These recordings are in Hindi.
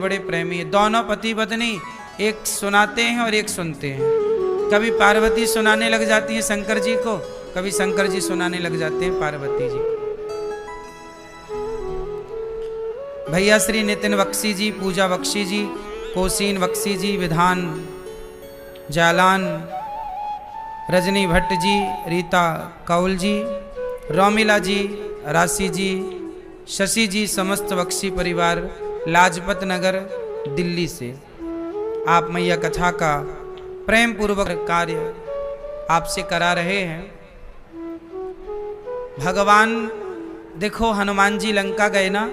बड़े प्रेमी है। दोनों पति पत्नी एक सुनाते हैं और एक सुनते हैं। कभी पार्वती सुनाने लग जाती है शंकर जी को, कभी शंकर जी सुनाने लग जाते हैं पार्वती जी। भैया श्री नितिन बख्शी जी, पूजा बख्शी जी, कोसीन बख्शी जी, विधान जालान, रजनी भट्ट जी, रीता कौल जी, रोमिला जी, राशि जी, शशि जी, समस्त बख्शी परिवार लाजपत नगर दिल्ली से आप मैया कथा का प्रेम पूर्वक कार्य आपसे करा रहे हैं। भगवान देखो, हनुमान जी लंका गए ना,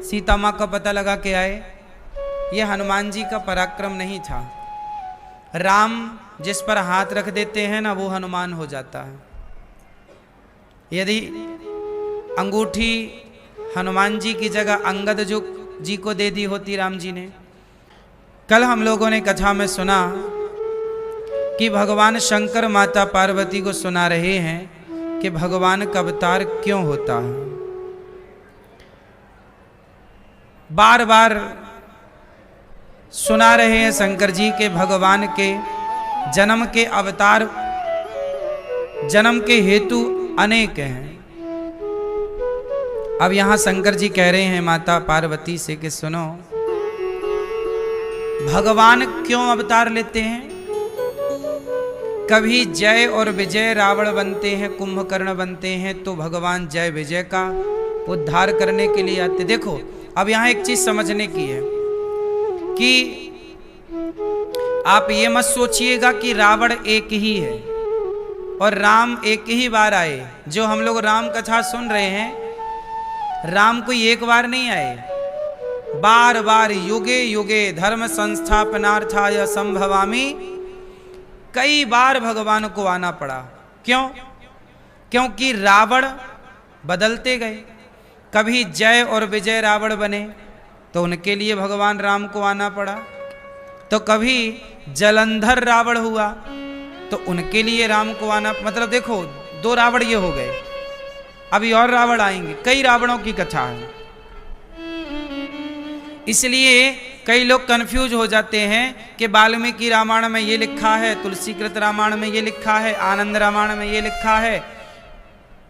सीता माँ का पता लगा के आए। ये हनुमान जी का पराक्रम नहीं था। राम जिस पर हाथ रख देते हैं ना, वो हनुमान हो जाता है। यदि अंगूठी हनुमान जी की जगह अंगद जी को दे दी होती राम जी ने। कल हम लोगों ने कथा में सुना कि भगवान शंकर माता पार्वती को सुना रहे हैं कि भगवान का अवतार क्यों होता है। बार बार सुना रहे हैं शंकर जी के भगवान के जन्म के अवतार, जन्म के हेतु अनेक हैं। अब यहां शंकर जी कह रहे हैं माता पार्वती से कि सुनो, भगवान क्यों अवतार लेते हैं। कभी जय और विजय रावण बनते हैं, कुंभकर्ण बनते हैं, तो भगवान जय विजय का उद्धार करने के लिए आते। देखो, अब यहां एक चीज समझने की है कि आप ये मत सोचिएगा कि रावण एक ही है और राम एक ही बार आए। जो हम लोग राम कथा सुन रहे हैं, राम कोई एक बार नहीं आए, बार बार युगे युगे धर्म संस्थापनार्थाय संभवामि, कई बार भगवान को आना पड़ा। क्यों? क्योंकि रावण बदलते गए। कभी जय और विजय रावण बने तो उनके लिए भगवान राम को आना पड़ा, तो कभी जलंधर रावण हुआ तो उनके लिए राम को आना। मतलब देखो, दो रावण ये हो गए, अभी और रावण आएंगे। कई रावणों की कथा है। इसलिए कई लोग कंफ्यूज हो जाते हैं कि वाल्मीकि रामायण में ये लिखा है, तुलसीकृत रामायण में ये लिखा है, आनंद रामायण में ये लिखा है।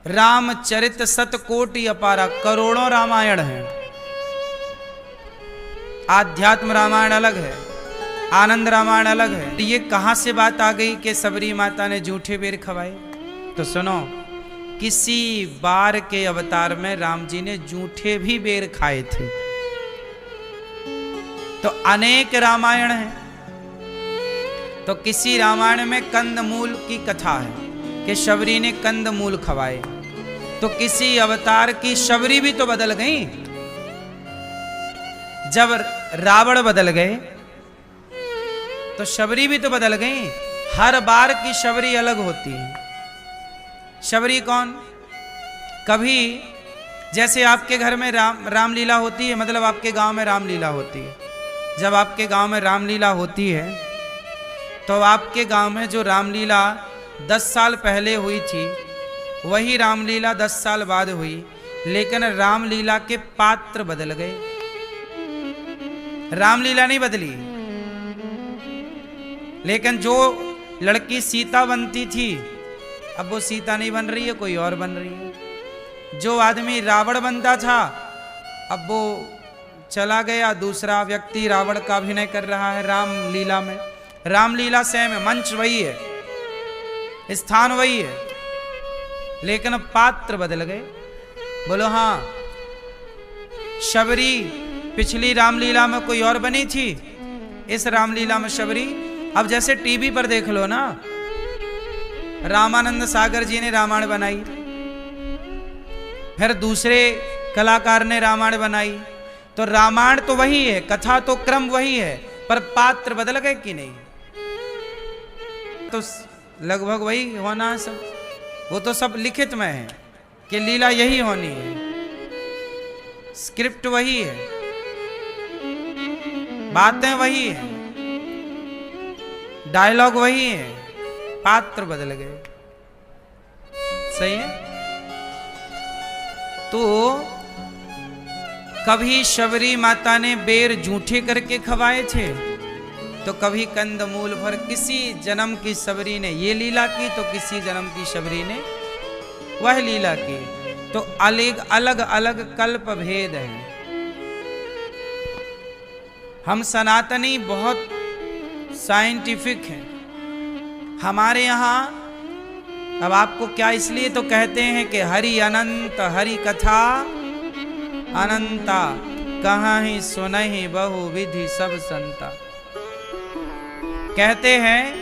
रामचरित शतकोटि अपारा, करोड़ों रामायण हैं। आध्यात्म रामायण अलग है, आनंद रामायण अलग है। ये कहां से बात आ गई कि सबरी माता ने जूठे बेर खवाए। तो सुनो, किसी बार के अवतार में राम जी ने जूठे भी बेर खाए थे। तो अनेक रामायण हैं। तो किसी रामायण में कंदमूल की कथा है कि शबरी ने कंदमूल खवाए, तो किसी अवतार की शबरी भी तो बदल गई। जब रावण बदल गए तो शबरी भी तो बदल गई। हर बार की शबरी अलग होती है। शबरी कौन? कभी जैसे आपके घर में रामलीला होती है, मतलब आपके गांव में रामलीला होती है। जब आपके गांव में रामलीला होती है तो आपके गांव में जो रामलीला 10 साल पहले हुई थी, वही रामलीला 10 साल बाद हुई, लेकिन रामलीला के पात्र बदल गए। रामलीला नहीं बदली, लेकिन जो लड़की सीता बनती थी, अब वो सीता नहीं बन रही है, कोई और बन रही है। जो आदमी रावण बनता था, अब वो चला गया, दूसरा व्यक्ति रावण का अभिनय कर रहा है रामलीला में। रामलीला सेम है, मंच वही है, स्थान वही है, लेकिन पात्र बदल गए। बोलो हाँ। शबरी पिछली रामलीला में कोई और बनी थी, इस रामलीला में शबरी। अब जैसे टीवी पर देख लो ना, रामानंद सागर जी ने रामायण बनाई, फिर दूसरे कलाकार ने रामायण बनाई, तो रामायण तो वही है, कथा तो क्रम वही है, पर पात्र बदल गए कि नहीं? तो लगभग वही होना है सब। वो तो सब लिखित में है कि लीला यही होनी है, स्क्रिप्ट वही है, बातें वही है, डायलॉग वही है, पात्र बदल गए। सही है। तो कभी शबरी माता ने बेर जूठे करके खवाए थे, तो कभी कंदमूल भर। किसी जन्म की शबरी ने ये लीला की, तो किसी जन्म की शबरी ने वह लीला की। तो अलग अलग कल्प भेद हैं। हम सनातनी बहुत साइंटिफिक हैं। हमारे यहाँ अब आपको क्या इसलिए तो कहते हैं कि हरि अनंत, हरि कथा अनंता, कहाँ ही सुनहि बहु विधि सब संता। कहते हैं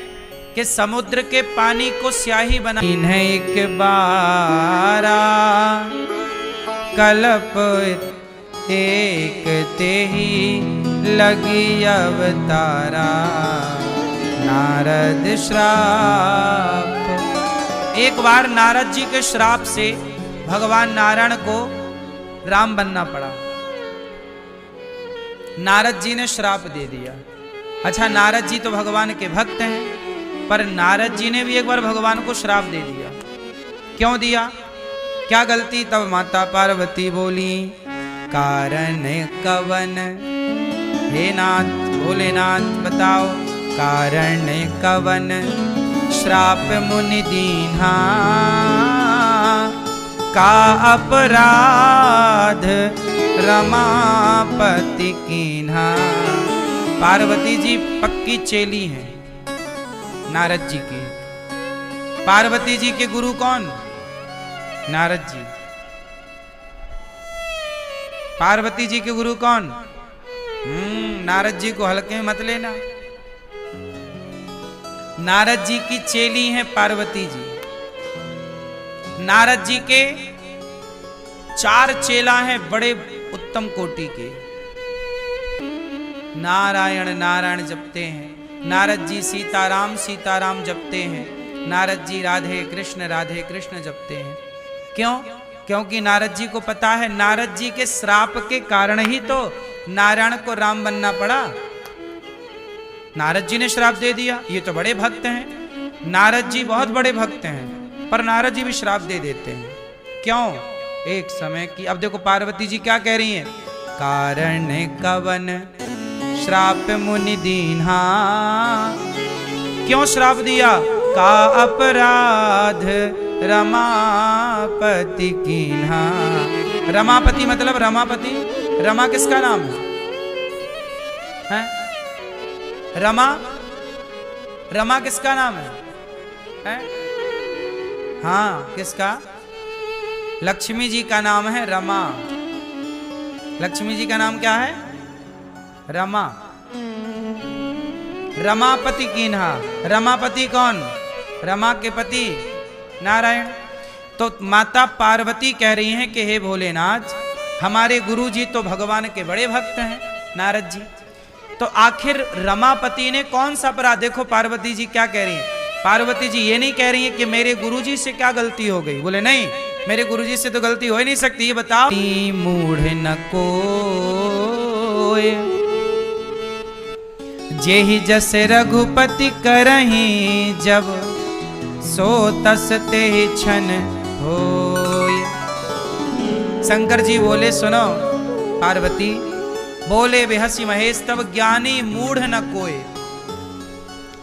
कि समुद्र के पानी को स्याही बना इन्हें एक बारा, कल्प एक ते ही लगी अवतारा। नारद श्राप। एक बार नारद जी के श्राप से भगवान नारायण को राम बनना पड़ा। नारद जी ने श्राप दे दिया। अच्छा, नारद जी तो भगवान के भक्त हैं, पर नारद जी ने भी एक बार भगवान को श्राप दे दिया। क्यों दिया, क्या गलती? तब माता पार्वती बोली, कारण कवन? हे नाथ, भोलेनाथ बताओ, कारण कवन श्राप मुनि दीन्हा, का अपराध रमापति कीन्हा। पार्वती जी पक्की चेली हैं नारद जी की। पार्वती जी के गुरु कौन? नारद जी। पार्वती जी के गुरु कौन? नारद जी को हल्के में मत लेना। नारद जी की चेली हैं पार्वती जी। नारद जी के 4 चेला हैं बड़े उत्तम कोटि के। नारायण नारायण जपते हैं। नारद जी सीताराम सीताराम जपते हैं। नारद जी राधे कृष्ण जपते हैं। क्यों? क्योंकि नारद जी को पता है नारद जी के श्राप के कारण ही तो नारायण को राम बनना पड़ा। नारद जी ने श्राप दे दिया। ये तो बड़े भक्त हैं, नारद जी बहुत बड़े भक्त हैं, पर नारद जी भी श्राप दे देते हैं। क्यों? एक समय की, अब देखो पार्वती जी क्या कह रही हैं, कारण कवन श्राप मुनि दीन्हा। क्यों श्राप दिया? का अपराध रमापति कीन्हा। रमापति मतलब रमापति, रमा किसका नाम है? रमा, रमा किसका नाम है? हाँ, किसका? लक्ष्मी जी का नाम है रमा। लक्ष्मी जी का नाम क्या है? रमा। रमापति कीन्हा। रमापति कौन? रमा के पति नारायण। तो माता पार्वती कह रही हैं कि हे भोलेनाथ, हमारे गुरु जी तो भगवान के बड़े भक्त हैं नारद जी, तो आखिर रमापति ने कौन सा अपराध? देखो पार्वती जी क्या कह रही हैं। पार्वती जी ये नहीं कह रही हैं कि मेरे गुरुजी से क्या गलती हो गई। बोले नहीं, मेरे गुरुजी से तो गलती हो ही नहीं सकती। ये बताओ। मूढ़ न कोय जेहि जस रघुपति करहीं, जब सो तस तेहि छन होय। शंकर जी बोले सुनो पार्वती, बोले बेहसी महेश तब ज्ञानी मूढ़ न कोय।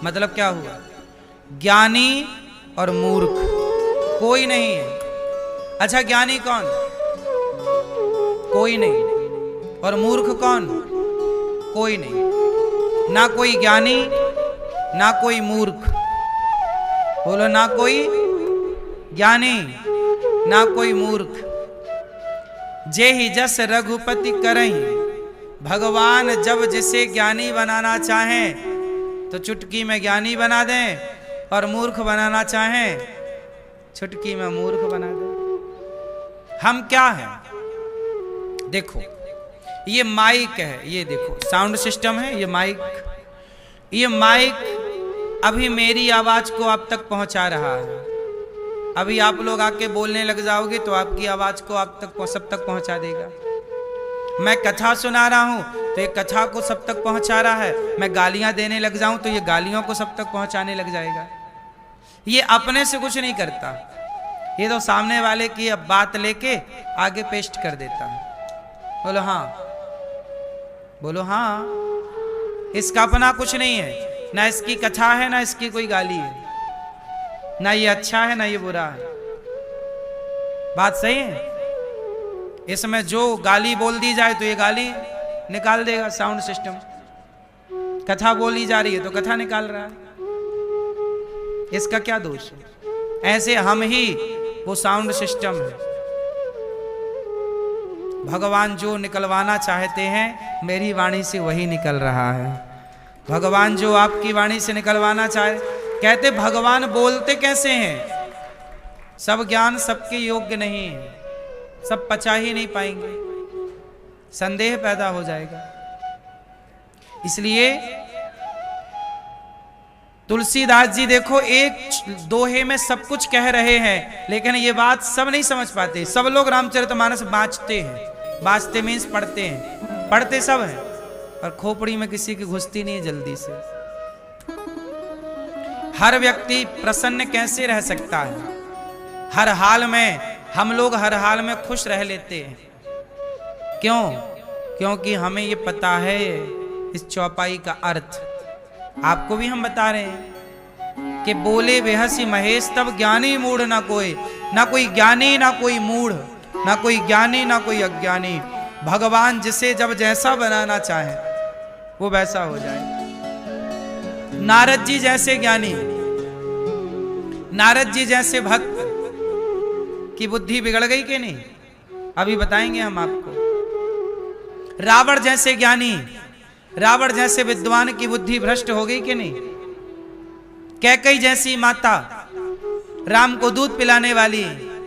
मतलब क्या हुआ? ज्ञानी और मूर्ख कोई नहीं है। अच्छा, ज्ञानी कौन? कोई नहीं। और मूर्ख कौन? कोई नहीं। ना कोई ज्ञानी ना कोई मूर्ख। बोलो, ना कोई ज्ञानी ना कोई मूर्ख। जेहि जस रघुपति करहीं। भगवान जब जिसे ज्ञानी बनाना चाहें तो चुटकी में ज्ञानी बना दें, और मूर्ख बनाना चाहें चुटकी में मूर्ख बना दें। हम क्या हैं? देखो, ये माइक है, ये देखो साउंड सिस्टम है, ये माइक। ये माइक अभी मेरी आवाज को आप तक पहुंचा रहा है। अभी आप लोग आके बोलने लग जाओगे तो आपकी आवाज को आप तक सब तक पहुंचा देगा। मैं कथा सुना रहा हूं तो ये कथा को सब तक पहुंचा रहा है। मैं गालियां देने लग जाऊं तो ये गालियों को सब तक पहुंचाने लग जाएगा। ये अपने से कुछ नहीं करता, ये तो सामने वाले की अब बात लेके आगे पेस्ट कर देता है। बोलो हाँ, बोलो हाँ। इसका अपना कुछ नहीं है, ना इसकी कथा है, ना इसकी कोई गाली है, ना ये अच्छा है, ना ये बुरा है। बात सही है। इसमें जो गाली बोल दी जाए तो ये गाली निकाल देगा साउंड सिस्टम, कथा बोली जा रही है तो कथा निकाल रहा है, इसका क्या दोष है? ऐसे हम ही वो साउंड सिस्टम है। भगवान जो निकलवाना चाहते हैं मेरी वाणी से वही निकल रहा है। भगवान जो आपकी वाणी से निकलवाना चाहे, कहते भगवान बोलते कैसे हैं? सब ज्ञान सबके योग्य नहीं है, सब पचा ही नहीं पाएंगे, संदेह पैदा हो जाएगा। इसलिए तुलसीदास जी देखो एक दोहे में सब कुछ कह रहे हैं, लेकिन ये बात सब नहीं समझ पाते। सब लोग रामचरितमानस बाँचते हैं, बाँचते मीन्स पढ़ते हैं, पढ़ते सब हैं, और खोपड़ी में किसी की घुसती नहीं है जल्दी से। हर व्यक्ति प्रसन्न कैसे रह सकता है? हर हाल में हम लोग हर हाल में खुश रह लेते हैं। क्यों? क्योंकि हमें ये पता है इस चौपाई का अर्थ। आपको भी हम बता रहे हैं कि बोले बेहसी महेश तब ज्ञानी मूढ़ ना कोई, ना कोई ज्ञानी ना कोई मूढ़, ना कोई ज्ञानी ना कोई अज्ञानी। भगवान जिसे जब जैसा बनाना चाहे वो वैसा हो जाए। नारद जी जैसे ज्ञानी, नारद जी जैसे भक्त की बुद्धि बिगड़ गई कि नहीं? अभी बताएंगे हम आपको। रावण जैसे ज्ञानी, रावण जैसे विद्वान की बुद्धि भ्रष्ट हो गई कि नहीं? कैकई जैसी माता, राम को दूध पिलाने वाली,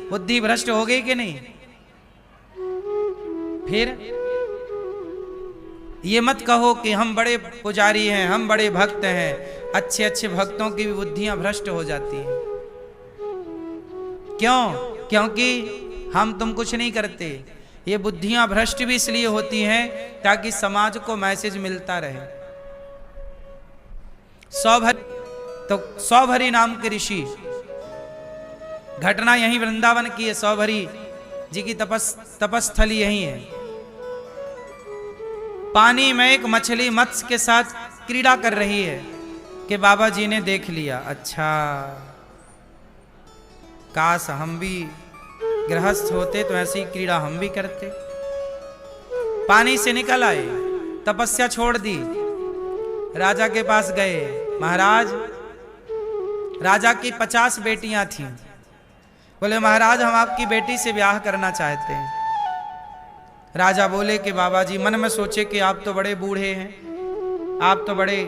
बुद्धि भ्रष्ट हो गई कि नहीं? फिर ये मत कहो कि हम बड़े पुजारी हैं, हम बड़े भक्त हैं। अच्छे अच्छे भक्तों की भी बुद्धियां भ्रष्ट हो जाती हैं। क्यों? क्योंकि हम तुम कुछ नहीं करते। ये बुद्धियां भ्रष्ट भी इसलिए होती हैं ताकि समाज को मैसेज मिलता रहे। सौभरी नाम के ऋषि, घटना यहीं वृंदावन की है। सौभरी जी की तपस्थली यहीं है। पानी में एक मछली मत्स्य के साथ क्रीड़ा कर रही है कि बाबा जी ने देख लिया। अच्छा, काश हम भी गृहस्थ होते तो ऐसी क्रीड़ा हम भी करते। पानी से निकल आए, तपस्या छोड़ दी, राजा के पास गए। महाराज, राजा की 50 बेटियां थीं। बोले महाराज हम आपकी बेटी से ब्याह करना चाहते हैं। राजा बोले कि बाबा जी, मन में सोचे कि आप तो बड़े बूढ़े हैं, आप तो बड़े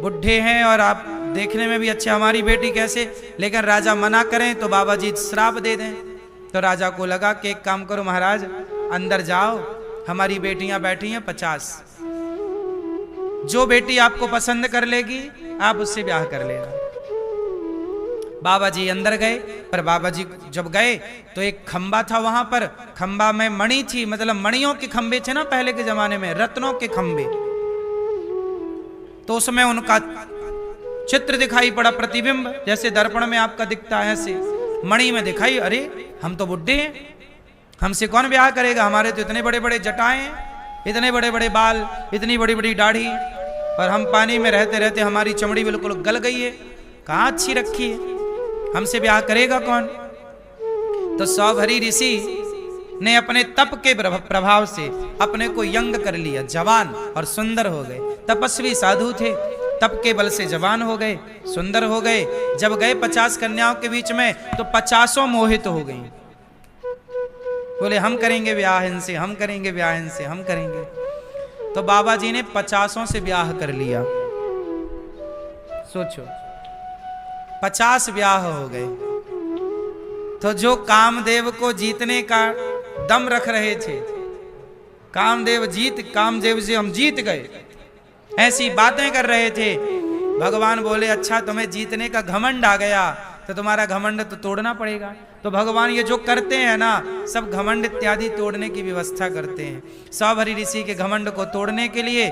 बुढ़े हैं और आप देखने में भी अच्छे, हमारी बेटी कैसे? लेकिन राजा मना करें तो बाबा जी श्राप दे दें। तो राजा को लगा कि एक काम करो महाराज, अंदर जाओ, हमारी बेटियां बैठी हैं 50, जो बेटी आपको पसंद कर लेगी आप उससे ब्याह कर लेना। बाबा जी अंदर गए, पर बाबा जी जब गए तो एक खंबा था वहां पर, खंबा में मणि थी, मतलब मणियों के खंबे थे ना पहले के जमाने में, रत्नों के खंबे। तो उसमें उनका चित्र दिखाई पड़ा, प्रतिबिंब, जैसे दर्पण में आपका दिखता है ऐसे मणि में दिखाई। अरे हम तो बुड्ढे हैं, हमसे कौन ब्याह करेगा? हमारे तो इतने बड़े बड़े जटाएं हैं, इतने बड़े बड़े बाल, इतनी बड़ी बड़ी दाढ़ी, और हम पानी में रहते रहते हमारी चमड़ी बिल्कुल गल गई है, कहाँ अच्छी रखी है, हमसे ब्याह करेगा कौन? तो सौभरी ऋषि ने अपने तप के प्रभाव से अपने को यंग कर लिया, जवान और सुंदर हो गए। तपस्वी साधु थे, तप के बल से जवान हो गए, सुंदर हो गए। जब गए 50 कन्याओं के बीच में तो 50 मोहित हो गई। बोले हम करेंगे ब्याह इनसे, हम करेंगे ब्याह इनसे, हम करेंगे। तो बाबा जी ने 50 से ब्याह कर लिया। सोचो, 50 ब्याह हो गए। तो जो कामदेव को जीतने का दम रख रहे थे, कामदेव से हम जीत गए, ऐसी बातें कर रहे थे। भगवान बोले अच्छा तुम्हें जीतने का घमंड आ गया तो तुम्हारा घमंड तो तोड़ना पड़ेगा। तो भगवान ये जो करते हैं ना, सब घमंड इत्यादि तोड़ने की व्यवस्था करते हैं। सौभरी ऋषि के घमंड को तोड़ने के लिए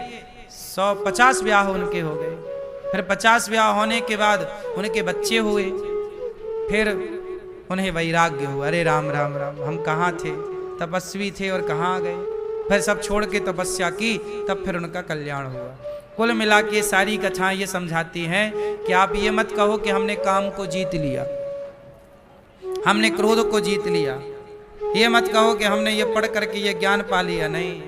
150 ब्याह उनके हो गए। फिर 50 ब्याह होने के बाद उनके बच्चे हुए। फिर उन्हें वैराग्य हुआ, अरे राम राम राम, हम कहाँ थे, तपस्वी थे और कहाँ गए, फिर सब छोड़ के तपस्या की, तब फिर उनका कल्याण हुआ। कुल मिला के सारी कथाएं ये समझाती हैं कि आप ये मत कहो कि हमने काम को जीत लिया, हमने क्रोध को जीत लिया। ये मत कहो कि हमने ये पढ़ करके ये ज्ञान पा लिया। नहीं,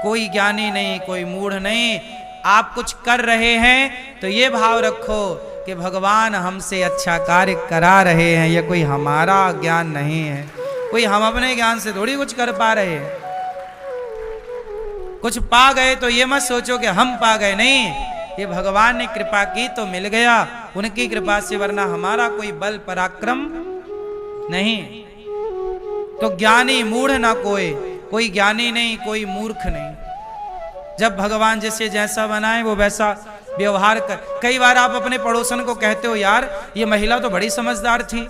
कोई ज्ञानी नहीं, कोई मूढ़ नहीं। आप कुछ कर रहे हैं तो ये भाव रखो कि भगवान हमसे अच्छा कार्य करा रहे हैं, ये कोई हमारा ज्ञान नहीं है, कोई हम अपने ज्ञान से थोड़ी कुछ कर पा रहे हैं। कुछ पा गए तो ये मत सोचो कि हम पा गए, नहीं, ये भगवान ने कृपा की तो मिल गया, उनकी कृपा से, वरना हमारा कोई बल पराक्रम नहीं। तो ज्ञानी मूढ़ ना कोई ज्ञानी नहीं, कोई मूर्ख नहीं। जब भगवान जैसे जैसा बनाए वो वैसा व्यवहार कर। कई बार आप अपने पड़ोसन को कहते हो, यार ये महिला तो बड़ी समझदार थी,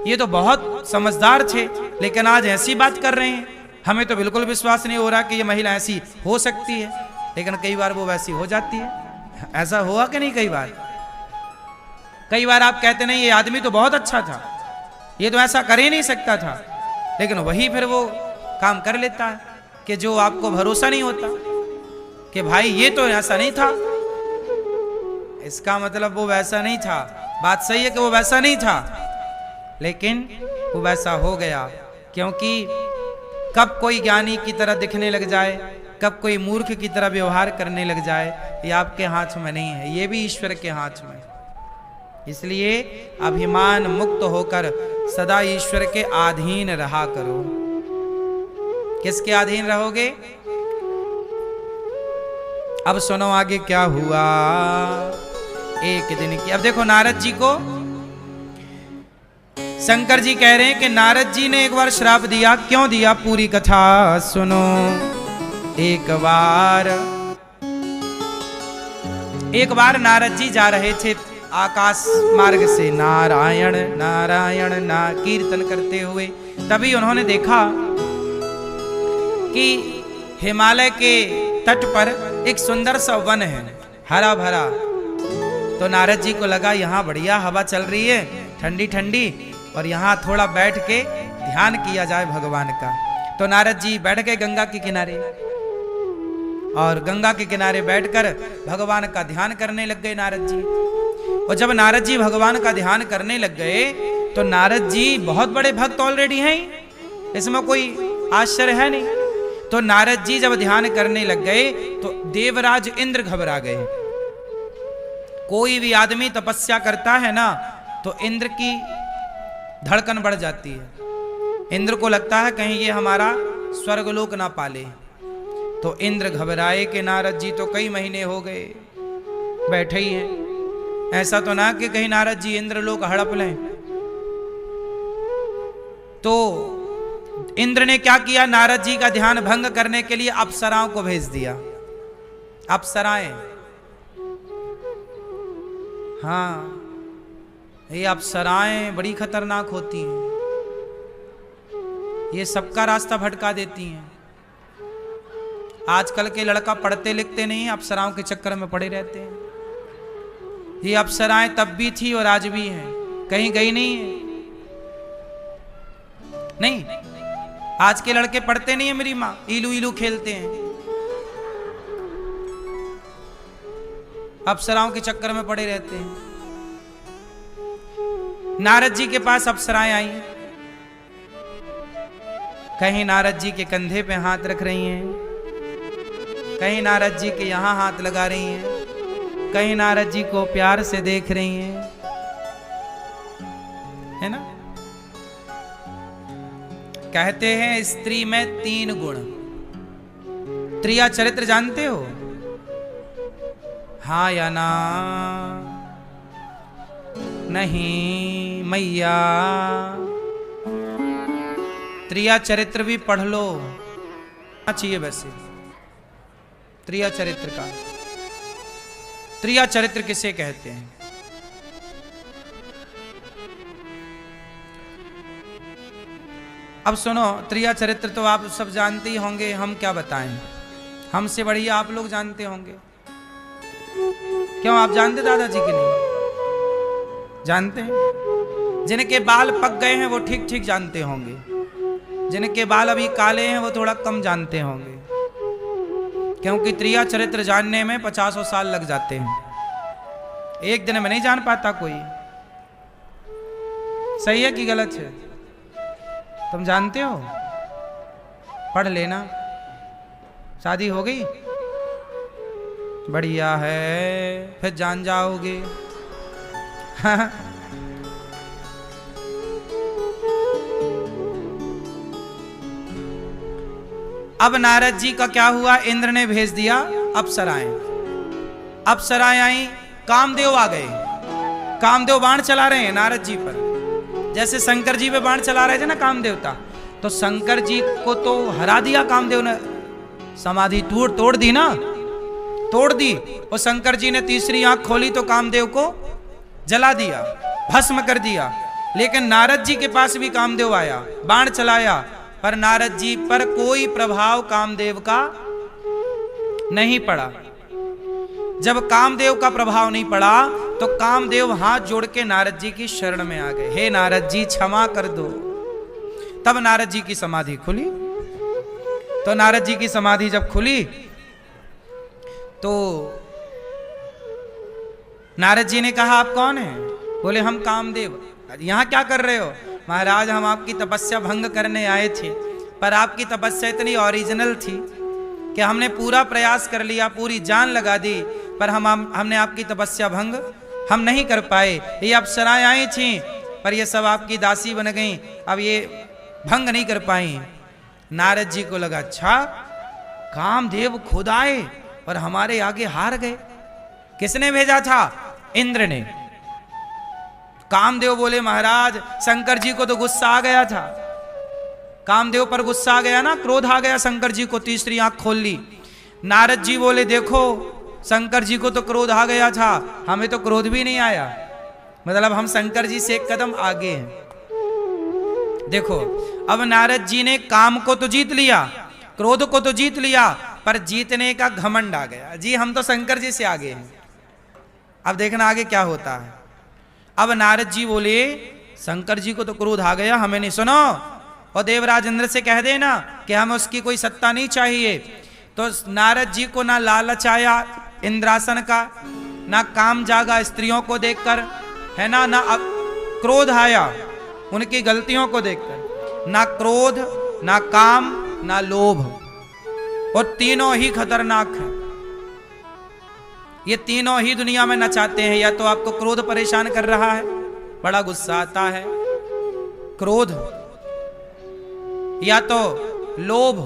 ये तो बहुत समझदार थे, लेकिन आज ऐसी बात कर रहे हैं, हमें तो बिल्कुल विश्वास नहीं हो रहा कि ये महिला ऐसी हो सकती है। लेकिन कई बार वो वैसी हो जाती है। ऐसा हुआ कि नहीं? कई बार आप कहते नहीं, ये आदमी तो बहुत अच्छा था, ये तो ऐसा कर ही नहीं सकता था, लेकिन वही फिर वो काम कर लेता है कि जो आपको भरोसा नहीं होता कि भाई ये तो ऐसा नहीं था, इसका मतलब वो वैसा नहीं था। बात सही है कि वो वैसा नहीं था, लेकिन वो वैसा हो गया। क्योंकि कब कोई ज्ञानी की तरह दिखने लग जाए, कब कोई मूर्ख की तरह व्यवहार करने लग जाए, ये आपके हाथ में नहीं है, ये भी ईश्वर के हाथ में। इसलिए अभिमान मुक्त होकर सदा ईश्वर के अधीन रहा करो। किसके अधीन रहोगे? अब सुनो आगे क्या हुआ। एक दिन की, अब देखो नारद जी को शंकर जी कह रहे हैं कि नारद जी ने एक बार श्राप दिया। क्यों दिया? पूरी कथा सुनो। एक बार नारद जी जा रहे थे आकाश मार्ग से, नारायण नारायण ना कीर्तन करते हुए। तभी उन्होंने देखा कि हिमालय के तट पर एक सुंदर सा वन है, हरा भरा। तो नारद जी को लगा यहाँ बढ़िया हवा चल रही है, ठंडी ठंडी, और यहाँ थोड़ा बैठ के ध्यान किया जाए भगवान का। तो नारद जी बैठ गए गंगा के किनारे, और गंगा के किनारे बैठकर भगवान का ध्यान करने लग गए नारद जी। और जब नारद जी भगवान का ध्यान करने लग गए तो नारद जी बहुत बड़े भक्त ऑलरेडी हैं, इसमें कोई आश्चर्य है नहीं। तो नारद जी जब ध्यान करने लग गए तो देवराज इंद्र घबरा गए। कोई भी आदमी तपस्या करता है ना तो इंद्र की धड़कन बढ़ जाती है। इंद्र को लगता है कहीं ये हमारा स्वर्गलोक ना पाले। तो इंद्र घबराए कि नारद जी तो कई महीने हो गए बैठे ही हैं, ऐसा तो ना कि कहीं नारद जी इंद्रलोक हड़प लें। तो इंद्र ने क्या किया? नारद जी का ध्यान भंग करने के लिए अप्सराओं को भेज दिया। अप्सराएं, हाँ, ये अप्सराएं बड़ी खतरनाक होती हैं, ये सबका रास्ता भटका देती हैं। आजकल के लड़का पढ़ते लिखते नहीं, अप्सराओं के चक्कर में पड़े रहते हैं। ये अप्सराएं तब भी थी और आज भी हैं, कहीं गई नहीं है। नहीं, आज के लड़के पढ़ते नहीं है मेरी माँ, इलू इलू खेलते हैं, अप्सराओं के चक्कर में पड़े रहते हैं। नारद जी के पास अप्सराएं आई, कहीं नारद जी के कंधे पे हाथ रख रही हैं, कहीं नारद जी के यहां हाथ लगा रही हैं, कहीं नारद जी को प्यार से देख रही हैं, है ना। कहते हैं स्त्री में 3 गुण। त्रिया चरित्र जानते हो? हाँ या ना? नहीं मैया, त्रिया चरित्र भी पढ़ लो चाहिए। वैसे त्रिया चरित्र का, त्रिया चरित्र किसे कहते हैं? अब सुनो, त्रिया चरित्र तो आप सब जानते ही होंगे, हम क्या बताएं, हमसे बढ़िया आप लोग जानते होंगे। क्यों, आप जानते दादाजी के नहीं जानते हैं? जिनके बाल पक गए हैं वो ठीक ठीक जानते होंगे, जिनके बाल अभी काले हैं वो थोड़ा कम जानते होंगे, क्योंकि त्रिया चरित्र जानने में 50 साल लग जाते हैं, एक दिन में नहीं जान पाता कोई। सही है कि गलत है? तुम जानते हो? पढ़ लेना। शादी हो गई? बढ़िया है, फिर जान जाओगे। अब नारद जी का क्या हुआ? इंद्र ने भेज दिया अप्सराएं। अप्सराएं आई, कामदेव आ गए। कामदेव बाण चला रहे हैं नारद जी पर, जैसे शंकर जी पे बाण चला रहे थे ना कामदेवता, तो शंकर जी को तो हरा दिया कामदेव ने। समाधि तोड़ दी ना, तोड़ दी। और शंकर जी ने तीसरी आंख खोली तो कामदेव को जला दिया, भस्म कर दिया। लेकिन नारद जी के पास भी कामदेव आया, बाण चलाया, पर नारद जी पर कोई प्रभाव कामदेव का नहीं पड़ा। जब कामदेव का प्रभाव नहीं पड़ा तो कामदेव हाथ जोड़ के नारद जी की शरण में आ गए। हे नारद जी क्षमा कर दो। तब नारद जी की समाधि खुली। तो नारद जी की समाधि जब खुली तो नारद जी ने कहा, आप कौन हैं? बोले, हम कामदेव। यहां क्या कर रहे हो? महाराज, हम आपकी तपस्या भंग करने आए थे, पर आपकी तपस्या इतनी ओरिजिनल थी कि हमने पूरा प्रयास कर लिया, पूरी जान लगा दी, पर हमने आपकी तपस्या भंग हम नहीं कर पाए। ये अप्सराएं आई थी, पर ये सब आपकी दासी बन गई, अब ये भंग नहीं कर पाई। नारद जी को लगा, अच्छा कामदेव खुद आए और हमारे आगे हार गए। किसने भेजा था? इंद्र ने। कामदेव बोले, महाराज शंकर जी को तो गुस्सा आ गया था, कामदेव पर गुस्सा आ गया ना, क्रोध आ गया शंकर जी को, तीसरी आंख खोल ली। नारद जी बोले, देखो शंकर जी को तो क्रोध आ गया था, हमें तो क्रोध भी नहीं आया, मतलब हम शंकर जी से एक कदम आगे हैं। देखो, अब नारद जी ने काम को तो जीत लिया, क्रोध को तो जीत लिया, पर जीतने का घमंड आ गया, जी हम तो शंकर जी से आगे हैं। अब देखना आगे क्या होता है। अब नारद जी बोले, शंकर जी को तो क्रोध आ गया, हमें नहीं सुनो, और देवराज इंद्र से कह देना कि हमें उसकी कोई सत्ता नहीं चाहिए। तो नारद जी को ना लालच आया इंद्रासन का, ना काम जागा स्त्रियों को देखकर, है ना, ना क्रोध आया उनकी गलतियों को देखकर, ना क्रोध, ना काम, ना लोभ, और तीनों ही खतरनाक हैं। ये तीनों ही दुनिया में नचाते हैं। या तो आपको क्रोध परेशान कर रहा है, बड़ा गुस्सा आता है, क्रोध, या तो लोभ,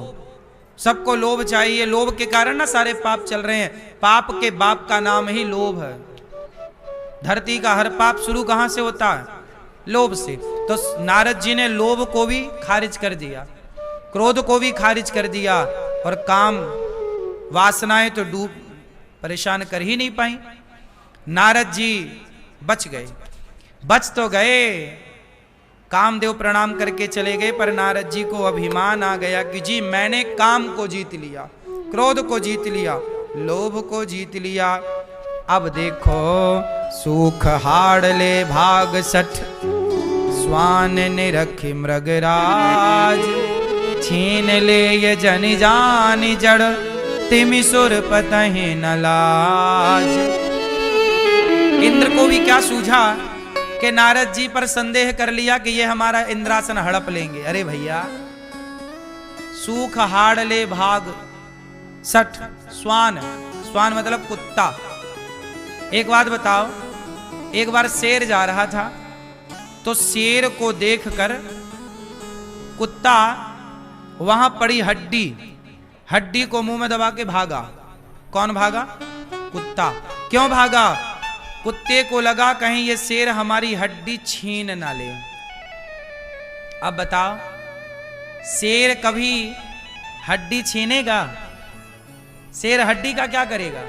सबको लोभ चाहिए, लोभ के कारण ना सारे पाप चल रहे हैं। पाप के बाप का नाम ही लोभ है। धरती का हर पाप शुरू कहां से होता है? लोभ से। तो नारद जी ने लोभ को भी खारिज कर दिया, क्रोध को भी खारिज कर दिया, और काम वासनाएं तो डूब परेशान कर ही नहीं पाई। नारद जी बच गए, बच तो गए, कामदेव प्रणाम करके चले गए, पर नारद जी को अभिमान आ गया कि जी मैंने काम को जीत लिया, क्रोध को जीत लिया, लोभ को जीत लिया। अब देखो, सुख हाड़ ले भाग सठ, स्वान निरखि मृगराज, छीन ले ये जन जान जड़, तिमि सुर पतहि न लाज। इंद्र को भी क्या सूझा कि नारद जी पर संदेह कर लिया कि ये हमारा इंद्रासन हड़प लेंगे। अरे भैया, सूख हाड़ ले भाग सठ, स्वान, स्वान मतलब कुत्ता। एक बात बताओ, एक बार शेर जा रहा था, तो शेर को देखकर कुत्ता वहां पड़ी हड्डी को मुंह में दबा के भागा। कौन भागा? कुत्ता। क्यों भागा? कुत्ते को लगा कहीं ये शेर हमारी हड्डी छीन ना ले। अब बताओ, शेर कभी हड्डी छीनेगा? शेर हड्डी का क्या करेगा?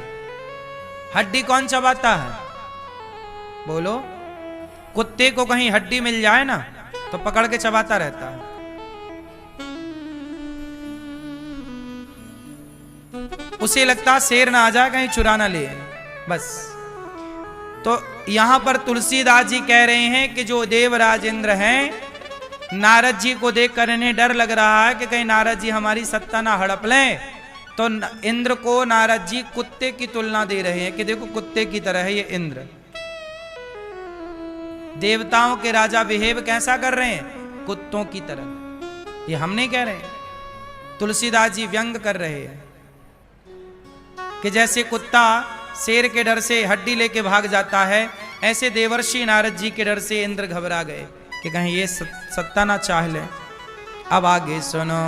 हड्डी कौन चबाता है? बोलो। कुत्ते को कहीं हड्डी मिल जाए ना तो पकड़ के चबाता रहता है। उसे लगता शेर ना आ जाए कहीं चुरा ना ले, बस। तो यहां पर तुलसीदास जी कह रहे हैं कि जो देवराज इंद्र हैं नारद जी को देखकर इन्हें डर लग रहा है कि कहीं नारद जी हमारी सत्ता ना हड़प लें। तो इंद्र को नारद जी कुत्ते की तुलना दे रहे हैं कि देखो कुत्ते की तरह है ये इंद्र। देवताओं के राजा बिहेव कैसा कर रहे हैं? कुत्तों की तरह। ये हम नहीं कह रहे, तुलसीदास जी व्यंग कर रहे हैं कि जैसे कुत्ता शेर के डर से हड्डी लेके भाग जाता है, ऐसे देवर्षि नारद जी के डर से इंद्र घबरा गए कि कहीं ये सत्ता ना चाह ले। अब आगे सुनो।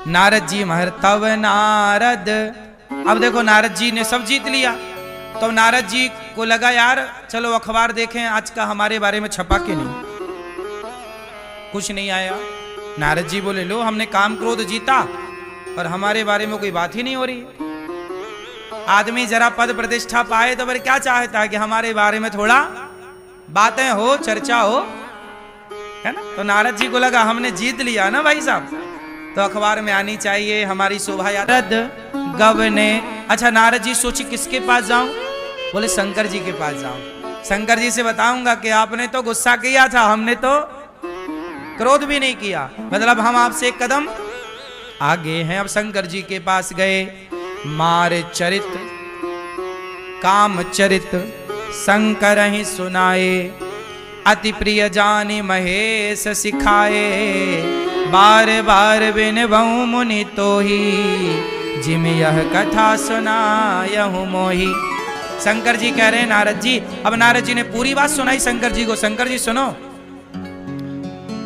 नारद जी महर तब नारद, अब देखो नारद जी ने सब जीत लिया। तो नारद जी को लगा यार चलो अखबार देखें आज का हमारे बारे में छपा के नहीं, कुछ नहीं आया। नारद जी बोले लो हमने काम क्रोध जीता और हमारे बारे में कोई बात ही नहीं हो रही। आदमी जरा पद प्रतिष्ठा पाए तो फिर क्या चाहता है कि हमारे बारे में थोड़ा बातें हो, चर्चा हो, है ना। तो नारद जी को लगा हमने जीत लिया ना भाई साहब, तो अखबार में आनी चाहिए हमारी शोभा यात्रा। गव ने, अच्छा नारद जी सोची किसके पास जाऊं? बोले शंकर जी के पास जाऊं। शंकर जी से बताऊंगा कि आपने तो गुस्सा किया था, हमने तो क्रोध भी नहीं किया, मतलब हम आपसे एक कदम आगे हैं। अब शंकर जी के पास गए। मार चरित काम चरित शंकर ही सुनाए, अति प्रिय जानी महेश सिखाए, बार बार बिन बहु मुनि तो ही, जिम यह कथा सुनायहु मोही। शंकर जी कह रहे हैं नारद जी, अब नारद जी ने पूरी बात सुनाई शंकर जी को। शंकर जी सुनो,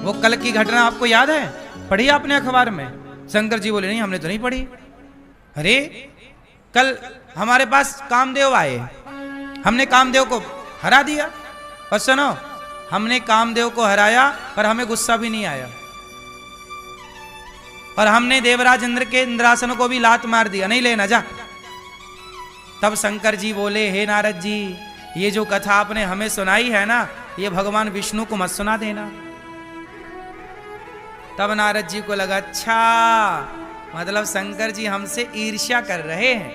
वो कल की घटना आपको याद है? पढ़ी आपने अखबार में? शंकर जी बोले नहीं हमने तो नहीं पढ़ी। अरे कल हमारे पास कामदेव आए, हमने कामदेव को हरा दिया। और सुनो, हमने कामदेव को हराया पर हमें गुस्सा भी नहीं आया, और हमने देवराज इंद्र के इंद्रासन को भी लात मार दिया, नहीं लेना जा। तब शंकर जी बोले हे नारद जी, ये जो कथा आपने हमें सुनाई है ना, ये भगवान विष्णु को मत सुना देना। तब नारद जी को लगा अच्छा मतलब शंकर जी हमसे ईर्ष्या कर रहे हैं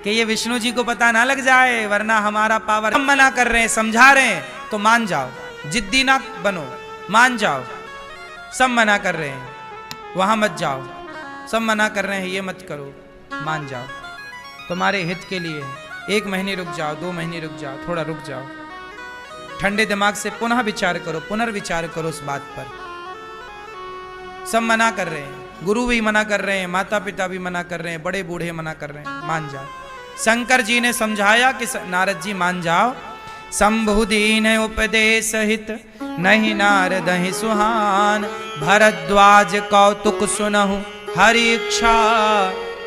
कि ये विष्णु जी को पता ना लग जाए, वरना हमारा पावर। हम मना कर रहे हैं, समझा रहे हैं तो मान जाओ, जिद्दी ना बनो, मान जाओ। सब मना कर रहे हैं वहां मत जाओ, सब मना कर रहे हैं ये मत करो, मान जाओ, तुम्हारे हित के लिए। 1 महीने रुक जाओ, 2 महीने रुक जाओ, थोड़ा रुक जाओ, ठंडे दिमाग से पुनः विचार करो, पुनर्विचार करो उस बात पर। सब मना कर रहे हैं, गुरु भी मना कर रहे हैं, माता पिता भी मना कर रहे हैं, बड़े बूढ़े मना कर रहे हैं, मान जाओ। शंकर जी ने समझाया कि नारद जी मान जाओ। शंभु दीन उपदेश हित, नहीं नारद ही सुहान, भरद्वाज कौतुक सुनहु, हरि इच्छा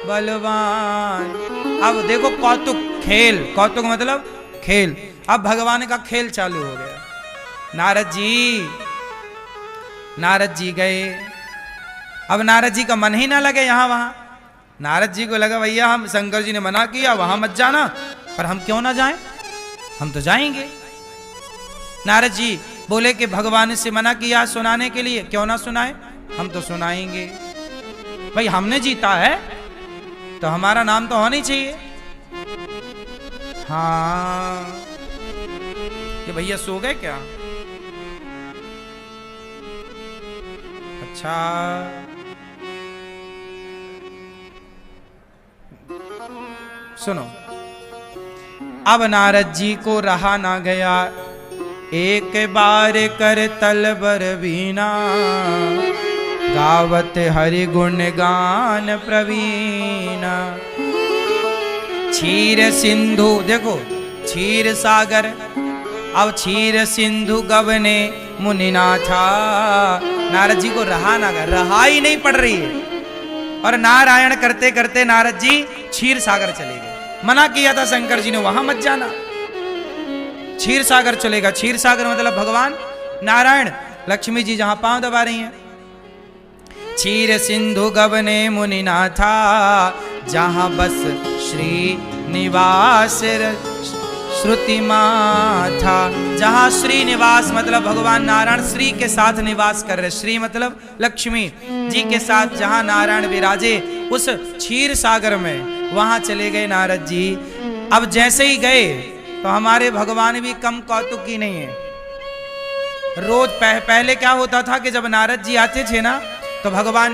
बलवान। अब देखो कौतुक, खेल, कौतुक मतलब खेल। अब भगवान का खेल चालू हो गया। नारद जी गए। अब नारद जी का मन ही ना लगे यहां वहां। नारद जी को लगा भैया हम, शंकर जी ने मना किया वहां मत जाना, पर हम क्यों ना जाएं, हम तो जाएंगे। नारद जी बोले कि भगवान से मना किया सुनाने के लिए, क्यों ना सुनाए, हम तो सुनाएंगे। भाई हमने जीता है तो हमारा नाम तो होना ही चाहिए। हाँ ये भैया सो गए क्या? अच्छा सुनो, अब नारद जी को रहा ना गया, एक बार कर तलबर बीना, गावत हरि गुण गान प्रवीणा। क्षीर सिंधु, देखो क्षीर सागर, अब क्षीर सिंधु गवने मुनिनाथा। नारद जी को रहा ना गया, रहा ही नहीं पड़ रही है, और नारायण करते करते नारद जी क्षीर सागर चले गए। मना किया था शंकर जी ने वहां मत जाना, क्षीर सागर चलेगा। क्षीर सागर मतलब भगवान नारायण, लक्ष्मी जी जहां पांव दबा रही हैं। क्षीर सिंधु गवने मुनिनाथा, जहां बस श्री निवास श्रुति माथा। जहां श्री निवास मतलब भगवान नारायण श्री के साथ निवास कर रहे, श्री मतलब लक्ष्मी जी के साथ जहां नारायण विराजे, उस क्षीर सागर में वहां चले गए नारद जी। अब जैसे ही गए तो हमारे भगवान भी कम कौतुकी नहीं है। रोज पहले क्या होता था कि जब नारद जी आते थे ना तो भगवान